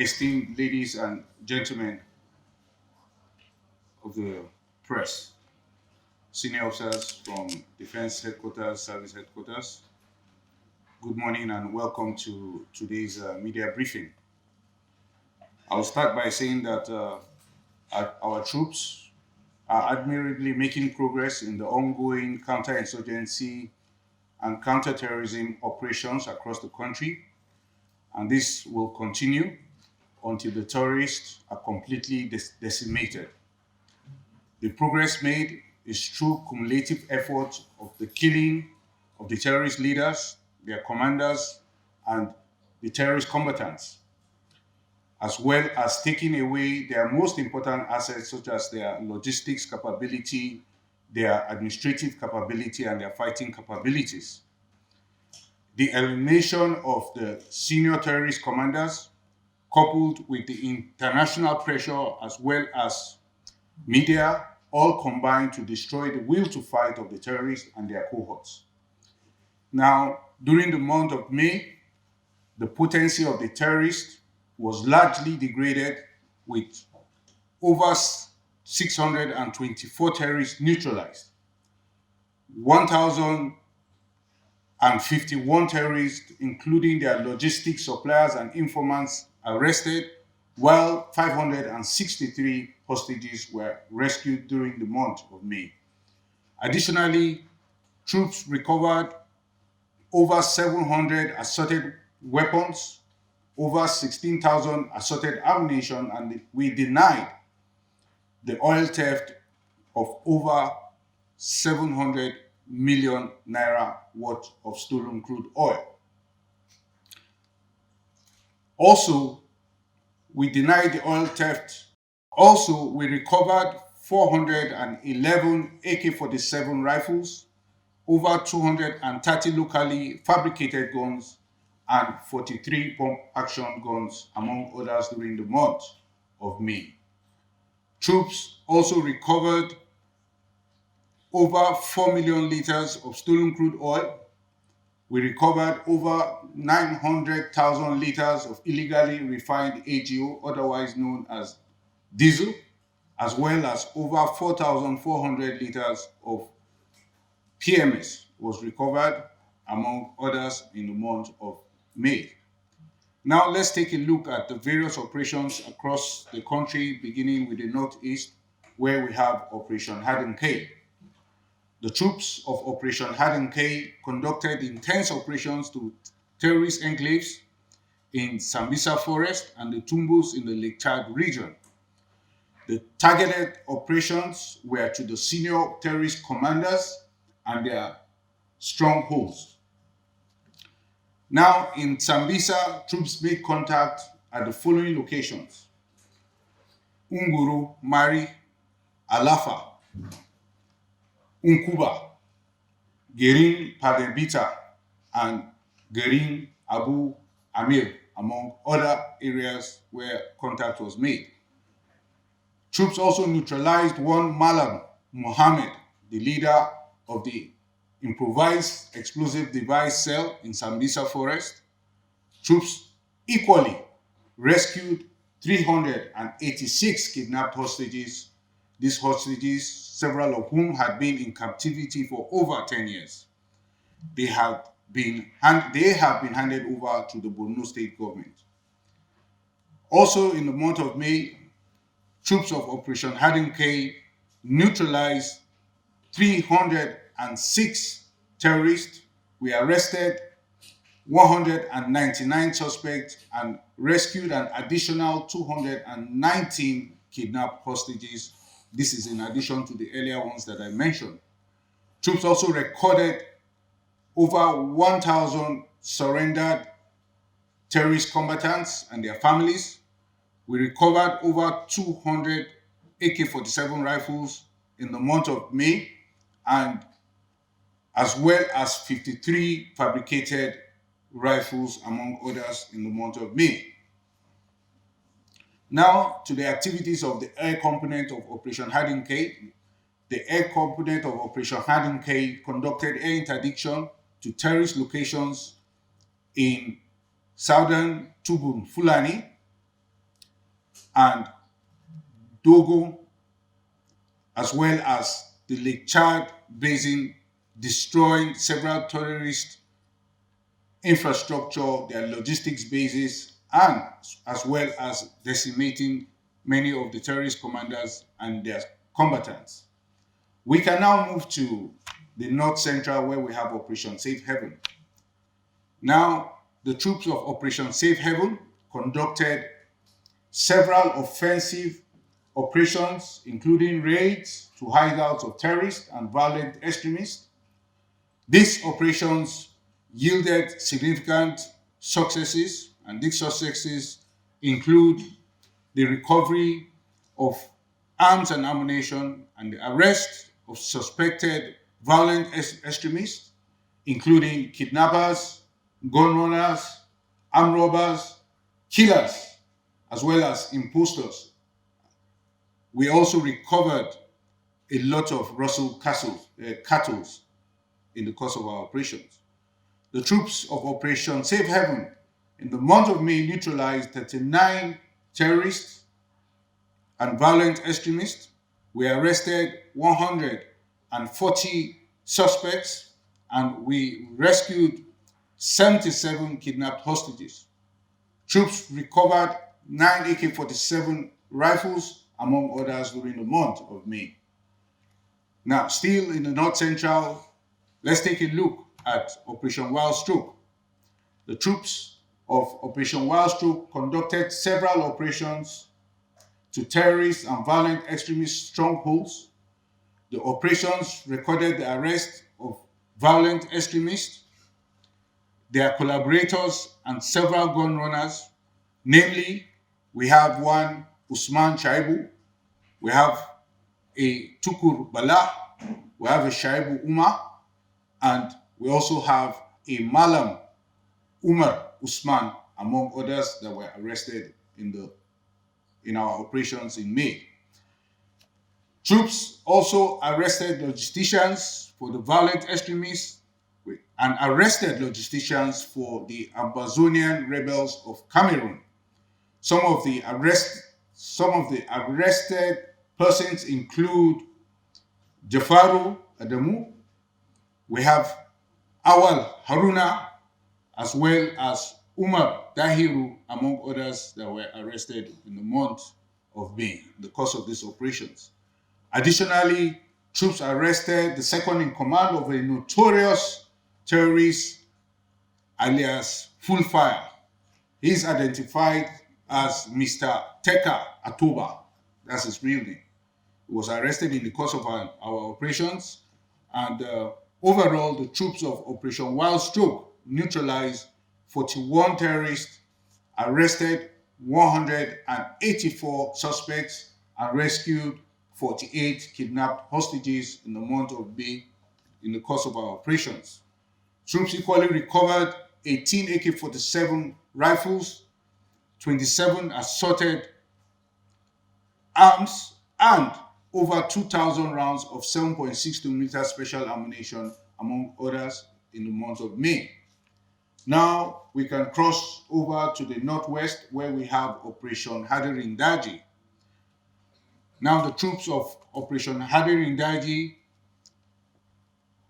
esteemed ladies and gentlemen of the press, senior officers from Defense Headquarters, Service Headquarters, good morning and welcome to today's media briefing. I'll start by saying that our troops are admirably making progress in the ongoing counterinsurgency and counterterrorism operations across the country, and this will continue until the terrorists are completely decimated. The progress made is through cumulative efforts of the killing of the terrorist leaders, their commanders, and the terrorist combatants, as well as taking away their most important assets, such as their logistics capability, their administrative capability, and their fighting capabilities. The elimination of the senior terrorist commanders, coupled with the international pressure as well as media, all combined to destroy the will to fight of the terrorists and their cohorts. Now, during the month of May, the potency of the terrorists was largely degraded, with over 624 terrorists neutralized, 1,051 terrorists, including their logistics suppliers and informants, arrested, while 563 hostages were rescued during the month of May. Additionally, troops recovered over 700 assorted weapons, over 16,000 assorted ammunition, and we denied the oil theft of over 700 million naira worth of stolen crude oil. Also, we denied the oil theft. Also, we recovered 411 AK-47 rifles, over 230 locally fabricated guns, and 43 pump-action guns, among others, during the month of May. Troops also recovered over 4 million liters of stolen crude oil. We recovered over 900,000 liters of illegally refined AGO, otherwise known as diesel, as well as over 4,400 liters of PMS was recovered, among others, in the month of May. Now let's take a look at the various operations across the country, beginning with the Northeast, where we have Operation Harden K. The troops of Operation Harden K conducted intense operations to terrorist enclaves in Sambisa Forest and the Tumbus in the Lake Chad region. The targeted operations were to the senior terrorist commanders and their strongholds. Now, in Sambisa, troops made contact at the following locations: Unguru, Mari, Alafa, Unkuba, Gerin Padebita, and Gerin Abu Amir, among other areas where contact was made. Troops also neutralized one Malam Mohammed, the leader of the improvised explosive device cell in Sambisa Forest. Troops equally rescued 386 kidnapped hostages. These hostages, several of whom had been in captivity for over 10 years. They have been handed over to the Borno state government. Also, in the month of May, troops of Operation Harden K neutralized 306 terrorists. We arrested 199 suspects and rescued an additional 219 kidnapped hostages. This is in addition to the earlier ones that I mentioned. Troops also recorded over 1,000 surrendered terrorist combatants and their families. We recovered over 200 AK-47 rifles in the month of May, and as well as 53 fabricated rifles, among others, in the month of May. Now to the activities of the air component of Operation Harden K. The air component of Operation Harden K conducted air interdiction to terrorist locations in southern Tubun, Fulani, and Dogo, as well as the Lake Chad Basin, destroying several terrorist infrastructure, their logistics bases, and as well as decimating many of the terrorist commanders and their combatants. We can now move to the North Central, where we have Operation Safe Haven. Now, the troops of Operation Safe Haven conducted several offensive operations, including raids to hideouts of terrorists and violent extremists. These operations yielded significant successes, and these successes include the recovery of arms and ammunition and the arrest of suspected violent extremists, including kidnappers, gun runners, armed robbers, killers, as well as impostors. We also recovered a lot of Russell cattle in the course of our operations. The troops of Operation Safe Haven in the month of May neutralized 39 terrorists and violent extremists. We arrested 140 suspects, and we rescued 77 kidnapped hostages. Troops recovered 9 AK-47 rifles, among others, during the month of May. Now, still in the North Central, let's take a look at Operation Wild Stroke. The troops of Operation Wild Stroke conducted several operations to terrorist and violent extremist strongholds. The operations recorded the arrest of violent extremists, their collaborators, and several gun runners. Namely, we have one Usman Shaibu, we have a Tukur Bala, we have a Shaibu Umar, and we also have a Malam Umar Usman, among others that were arrested in our operations in May. Troops also arrested logisticians for the violent extremists and arrested logisticians for the Ambazonian rebels of Cameroon. Some of the arrested persons include Jafaru Adamu, we have Awal Haruna, as well as Umar Dahiru, among others that were arrested in the month of May in the course of these operations. Additionally, troops arrested the second in command of a notorious terrorist alias Full Fire. He is identified as Mr. Teka Atoba. That's his real name. He was arrested in the course of our operations, and overall, the troops of Operation Wild Stroke neutralized 41 terrorists, arrested 184 suspects, and rescued 48 kidnapped hostages in the month of May in the course of our operations. Troops equally recovered 18 AK-47 rifles, 27 assorted arms, and over 2,000 rounds of 7.62mm special ammunition, among others, in the month of May. Now we can cross over to the northwest, where we have Operation Hadirin Daji. Now the troops of Operation Hadirin Daji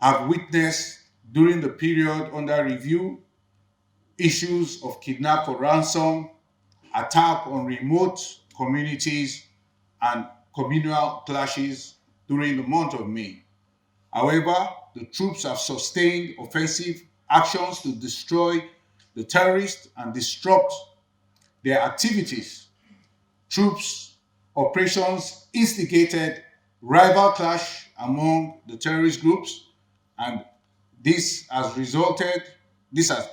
have witnessed, during the period under review, issues of kidnap for ransom, attack on remote communities, and communal clashes during the month of May. However, the troops have sustained offensive actions to destroy the terrorists and disrupt their activities. Troops' operations instigated rival clash among the terrorist groups, and this has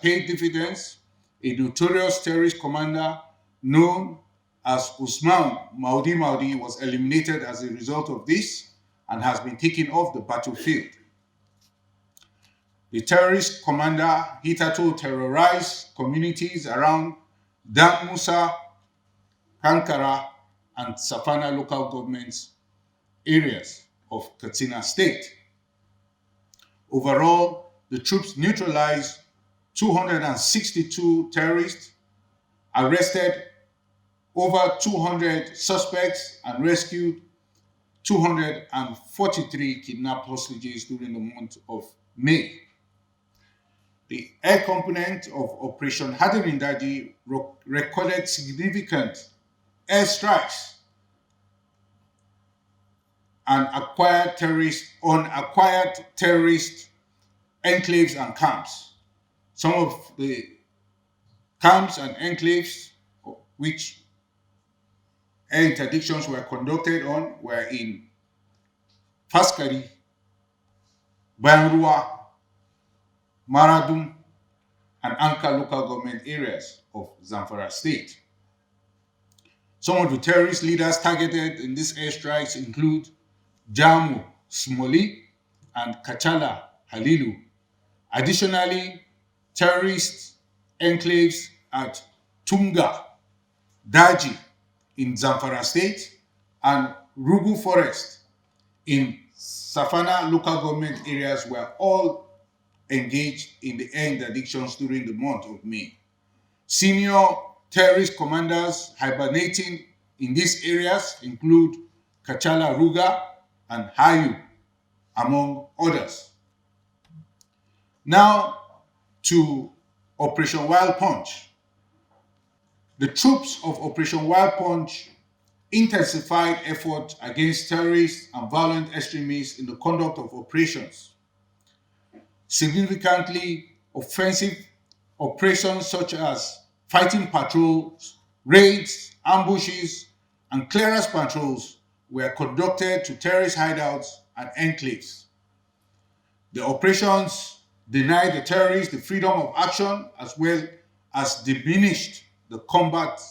paid dividends. A notorious terrorist commander known as Usman Maudi was eliminated as a result of this and has been taken off the battlefield. The terrorist commander hitherto terrorized communities around Dan Musa, Kankara, and Safana local governments areas of Katsina State. Overall, the troops neutralized 262 terrorists, arrested over 200 suspects and rescued 243 kidnapped hostages during the month of May. The air component of Operation Hadirin recorded significant airstrikes and acquired terrorist enclaves and camps. Some of the camps and enclaves which air interdictions were conducted on were in Faskari, Banrua, Maradun, and Anka local government areas of Zamfara state. Some of the terrorist leaders targeted in these airstrikes include Jamu Smoli and Kachala Halilu. Additionally, terrorist enclaves at Tunga, Daji in Zamfara state, and Rugu Forest in Safana local government areas were all engaged in the air interdictions during the month of May. Senior terrorist commanders hibernating in these areas include Kachala Ruga and Hayu, among others. Now to Operation Wild Punch. The troops of Operation Wild Punch intensified efforts against terrorists and violent extremists in the conduct of operations. Significantly offensive operations such as fighting patrols, raids, ambushes, and clearance patrols were conducted to terrorist hideouts and enclaves. The operations denied the terrorists the freedom of action as well as diminished the combat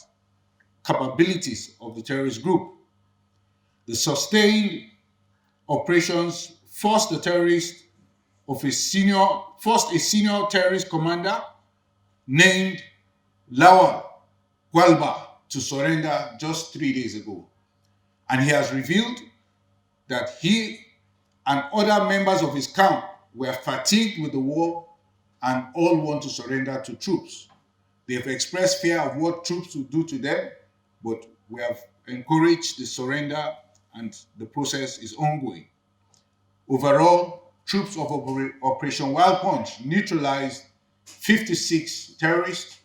capabilities of the terrorist group. The sustained operations forced a senior terrorist commander named Lawal Gwalba to surrender just 3 days ago. And he has revealed that he and other members of his camp were fatigued with the war and all want to surrender to troops. They have expressed fear of what troops will do to them, but we have encouraged the surrender and the process is ongoing. Overall, troops of Operation Wild Punch neutralized 56 terrorists,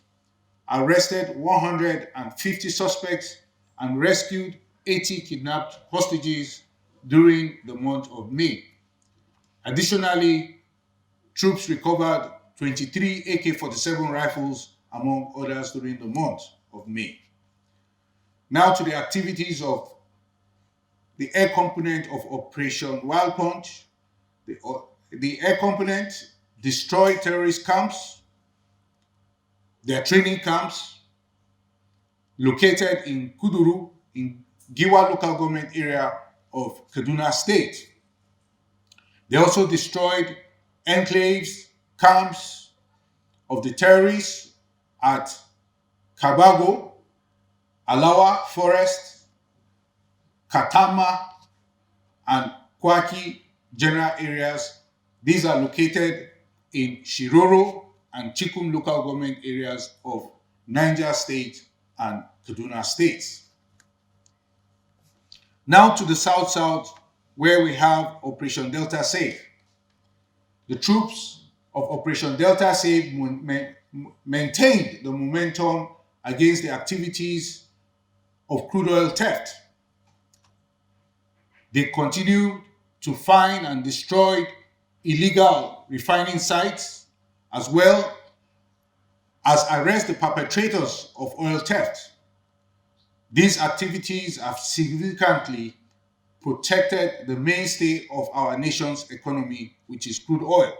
arrested 150 suspects, and rescued 80 kidnapped hostages during the month of May. Additionally, troops recovered 23 AK-47 rifles, among others, during the month of May. Now to the activities of the air component of Operation Wild Punch. The air component destroyed terrorist camps, their training camps, located in Kuduru, in Giwa local government area of Kaduna State. They also destroyed enclaves, camps of the terrorists at Kabago, Alawa Forest, Katama, and Kwaki general areas. These are located in Shiroro and Chikum local government areas of Niger State and Kaduna states. Now to the south-south, where we have Operation Delta Safe. The troops of Operation Delta Safe maintained the momentum against the activities of crude oil theft. They continued to find and destroy illegal refining sites, as well as arrest the perpetrators of oil theft. These activities have significantly protected the mainstay of our nation's economy, which is crude oil.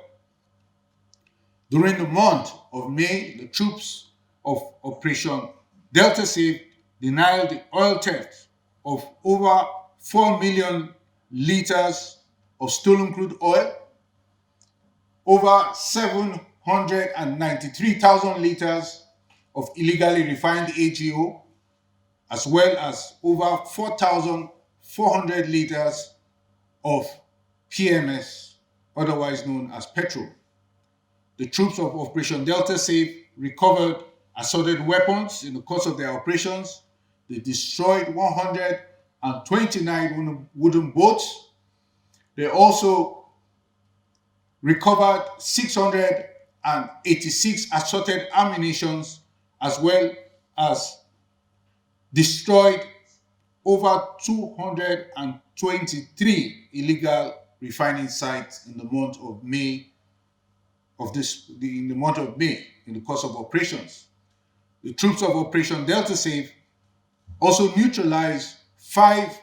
During the month of May, the troops of Operation Delta Safe denied the oil theft of over 4 million liters of stolen crude oil, over 793,000 liters of illegally refined AGO, as well as over 4,400 liters of PMS, otherwise known as petrol. The troops of Operation Delta Safe recovered assorted weapons in the course of their operations. They destroyed 129 wooden boats. They also recovered 686 assorted ammunitions, as well as destroyed over 223 illegal refining sites in the month of May in the course of operations. The troops of Operation Delta Safe also neutralized 5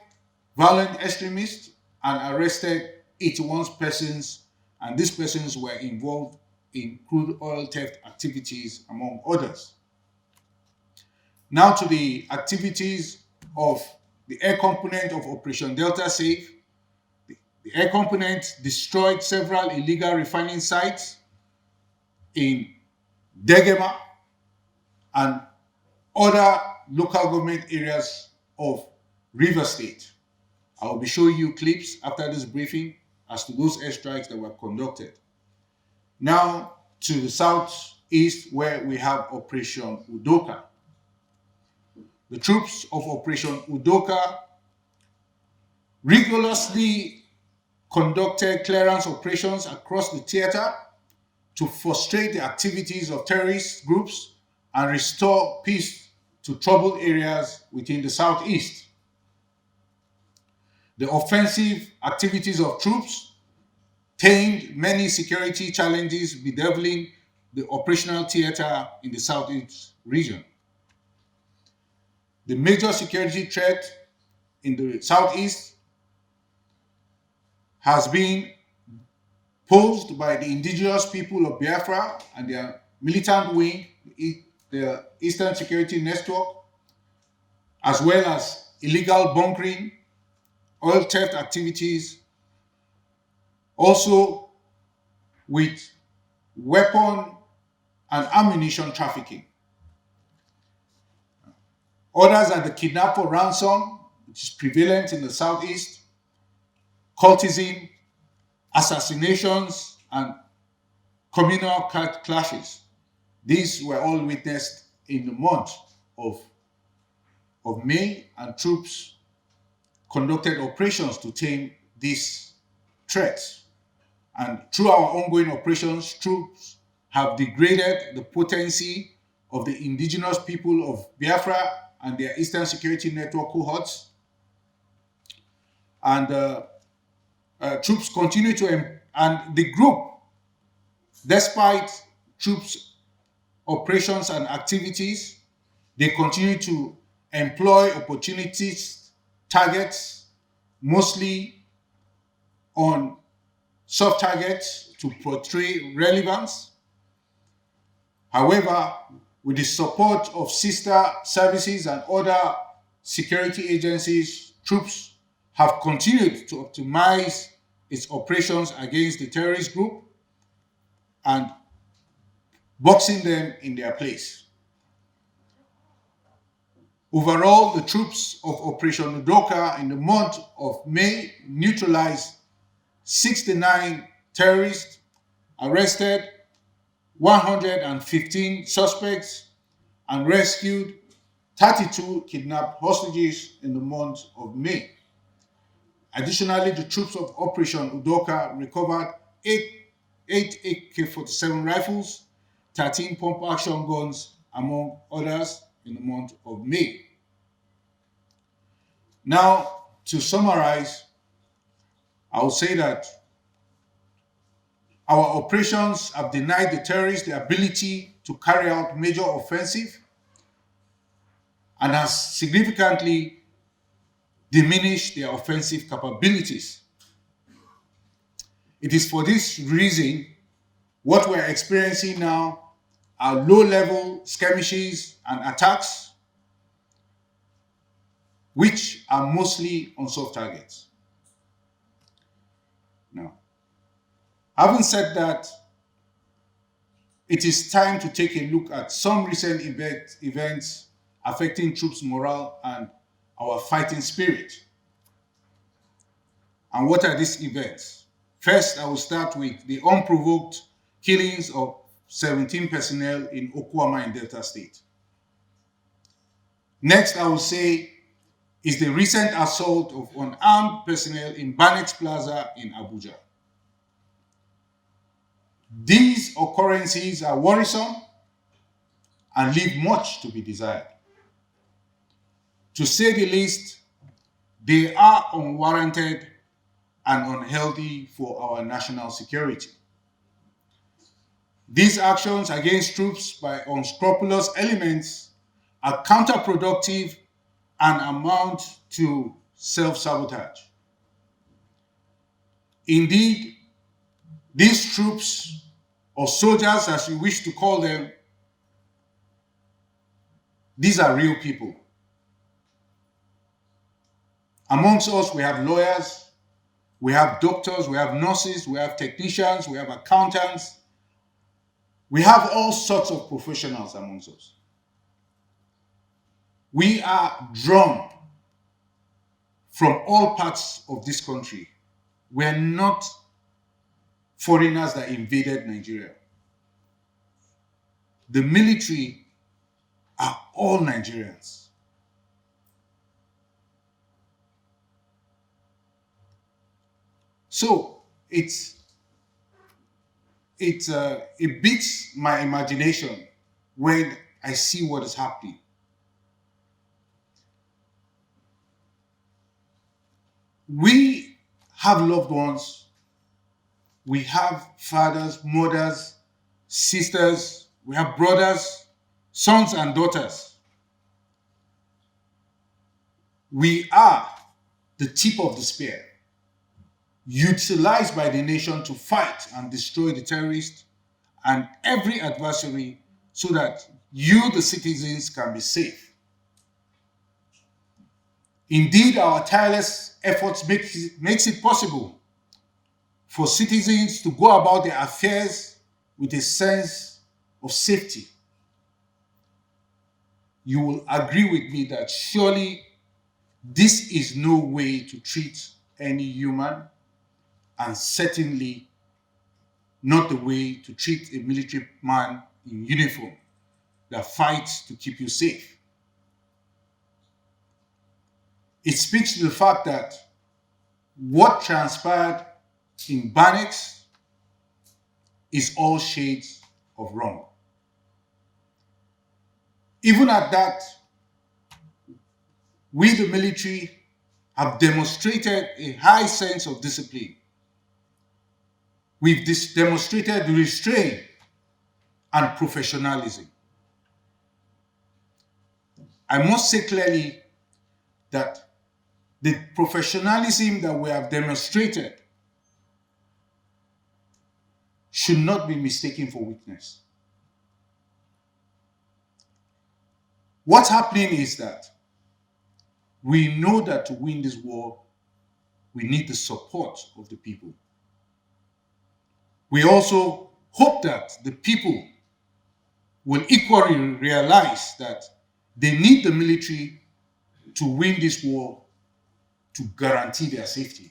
violent extremists and arrested 81 persons, and these persons were involved in crude oil theft activities, among others. Now to the activities of the air component of Operation Delta Safe. The air component destroyed several illegal refining sites in Degema and other local government areas of Rivers State. I will be showing you clips after this briefing as to those airstrikes that were conducted. Now to the southeast, where we have Operation Udoka. The troops of Operation Udoka rigorously conducted clearance operations across the theater to frustrate the activities of terrorist groups and restore peace to troubled areas within the southeast. The offensive activities of troops tamed many security challenges bedeviling the operational theater in the southeast region. The major security threat in the southeast has been posed by the indigenous people of Biafra and their militant wing, the Eastern Security Network, as well as illegal bunkering, oil theft activities, also with weapon and ammunition trafficking. Others are the kidnap for ransom, which is prevalent in the southeast, cultism, assassinations, and communal clashes. These were all witnessed in the month of May, and troops conducted operations to tame these threats. And through our ongoing operations, troops have degraded the potency of the indigenous people of Biafra and their Eastern Security Network cohorts. And troops continue to, and the group, despite troops' operations and activities, they continue to employ opportunities, targets, mostly on soft targets to portray relevance. However, with the support of sister services and other security agencies, troops have continued to optimize its operations against the terrorist group and boxing them in their place. Overall, the troops of Operation Udoka in the month of May neutralized 69 terrorists, arrested 115 suspects, and rescued 32 kidnapped hostages in the month of May. Additionally, the troops of Operation Udoka recovered 8 AK-47 rifles, 13 pump-action guns, among others, in the month of May. Now, to summarize, I will say that our operations have denied the terrorists the ability to carry out major offensive and has significantly diminished their offensive capabilities. It is for this reason what we're experiencing now are low-level skirmishes and attacks, which are mostly on soft targets. Now, having said that, it is time to take a look at some recent events affecting troops' morale and our fighting spirit. And what are these events? First, I will start with the unprovoked killings of 17 personnel in Okuama in Delta State. Next, I will say, is the recent assault of unarmed personnel in Banex Plaza in Abuja. These occurrences are worrisome and leave much to be desired. To say the least, they are unwarranted and unhealthy for our national security. These actions against troops by unscrupulous elements are counterproductive and amount to self-sabotage. Indeed, these troops, or soldiers as we wish to call them, these are real people. Amongst us, we have lawyers, we have doctors, we have nurses, we have technicians, we have accountants. We have all sorts of professionals amongst us. We are drawn from all parts of this country. We are not foreigners that invaded Nigeria. The military are all Nigerians. So it beats my imagination when I see what is happening. We have loved ones, we have fathers, mothers, sisters, we have brothers, sons and daughters. We are the tip of the spear, utilized by the nation to fight and destroy the terrorists and every adversary so that you, the citizens, can be safe. Indeed, our tireless efforts makes it possible for citizens to go about their affairs with a sense of safety. You will agree with me that surely this is no way to treat any human, and certainly not the way to treat a military man in uniform that fights to keep you safe. It speaks to the fact that what transpired in Banex is all shades of wrong. Even at that, we, the military, have demonstrated a high sense of discipline. We've demonstrated restraint and professionalism. I must say clearly that the professionalism that we have demonstrated should not be mistaken for weakness. What's happening is that we know that to win this war, we need the support of the people. We also hope that the people will equally realize that they need the military to win this war to guarantee their safety.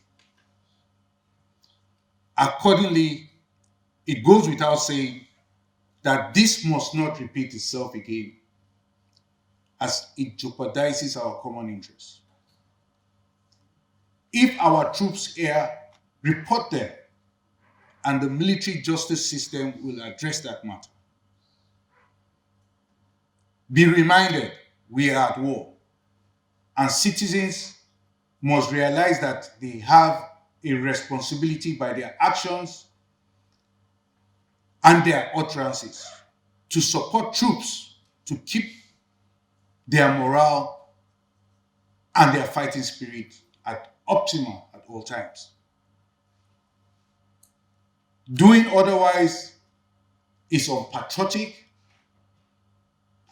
Accordingly, it goes without saying that this must not repeat itself again, as it jeopardizes our common interests. If our troops here, report them, and the military justice system will address that matter. Be reminded, we are at war, and citizens must realize that they have a responsibility by their actions and their utterances to support troops to keep their morale and their fighting spirit at optimum at all times. Doing otherwise is unpatriotic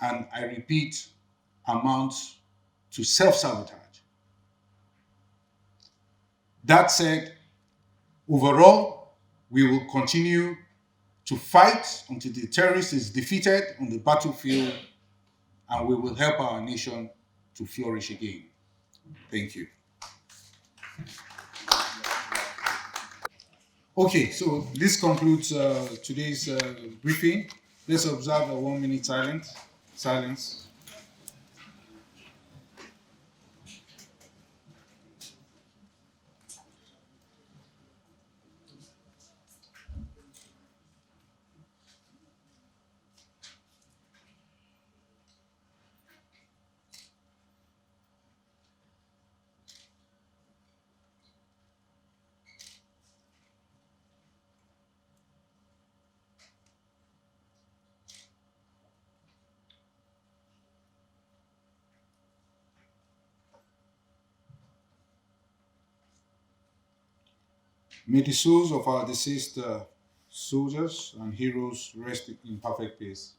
and, I repeat, amounts to self-sabotage. That said, overall, we will continue to fight until the terrorist is defeated on the battlefield, and we will help our nation to flourish again. Thank you. Okay, so this concludes today's briefing. Let's observe a 1 minute silence. May the souls of our deceased soldiers and heroes rest in perfect peace.